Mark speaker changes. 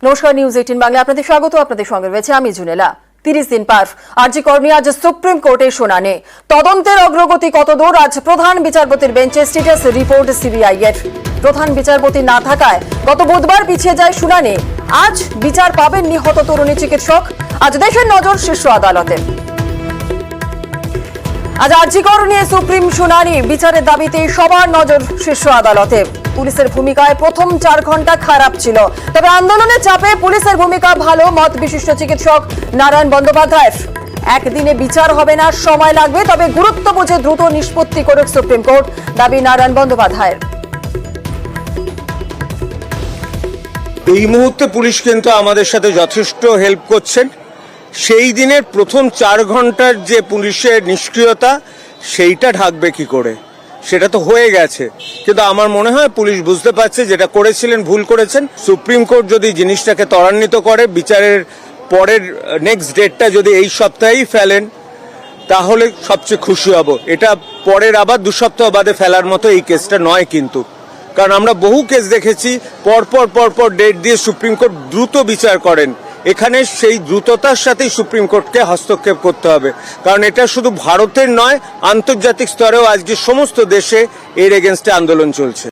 Speaker 1: নমস্কার, নিউজ 18 বাংলা আপনাদের স্বাগত। আপনাদের সঙ্গে রয়েছে আমি জুনেলা। 30 দিন পার আরজি কর নিয়ে আজ সুপ্রিম কোর্টে শুনানি। তদন্তের অগ্রগতি কতদূর, আজ প্রধান বিচারপতির বেঞ্চে স্ট্যাটাস রিপোর্ট সিবিআই এর। প্রধান বিচারপতি না থাকায় গত বুধবার পিছিয়ে যায় শুনানি। আজ বিচার পাবেন নিহত তরুণী চিকিৎসক। আজ দেশের নজর শীর্ষ আদালতে। আজ আরজি কর নিয়ে সুপ্রিম শুনানি, বিচারের দাবিতে সবার নজর শীর্ষ আদালতে। পুলিশের ভূমিকায় প্রথম 4 ঘন্টা খারাপ ছিল, তবে আন্দোলনের চাপে পুলিশের ভূমিকা ভালো মত বিশিষ্ট চিকিৎসক নারায়ণ বন্দ্যোপাধ্যায়ের। একদিনে বিচার হবে না, সময় লাগবে, তবে গুরুত্ব বুঝে দ্রুত নিষ্পত্তি করুক সুপ্রিম কোর্ট, দাবি নারায়ণ বন্দ্যোপাধ্যায়ের।
Speaker 2: এই মুহূর্তে পুলিশ কিন্তু আমাদের সাথে যথেষ্ট হেল্প করছেন। সেই দিনের প্রথম 4 ঘন্টার যে পুলিশের নিষ্ক্রিয়তা, সেইটা ঢাকবে কি করে? সেটা তো হয়ে গেছে, কিন্তু আমার মনে হয় পুলিশ বুঝতে পারছে যেটা করেছিলেন ভুল করেছেন। সুপ্রিম কোর্ট যদি জিনিসটাকে ত্বরান্বিত করে, বিচারের পরের নেক্সট ডেটটা যদি এই সপ্তাহেই ফেলেন, তাহলে সবচেয়ে খুশি হব। এটা পরের আবার 2 সপ্তাহ বাদে ফেলার মতো এই কেসটা নয় কিন্তু, কারণ আমরা বহু কেস দেখেছি পরপর ডেট দিয়ে সুপ্রিম কোর্ট দ্রুত বিচার করেন। এখানে সেই দ্রুততার সাথেই সুপ্রিম কোর্টকে হস্তক্ষেপ করতে হবে, কারণ এটা শুধু ভারতের নয়, আন্তর্জাতিক স্তরেও আজকে সমস্ত দেশে এর এগেনস্টে আন্দোলন চলছে।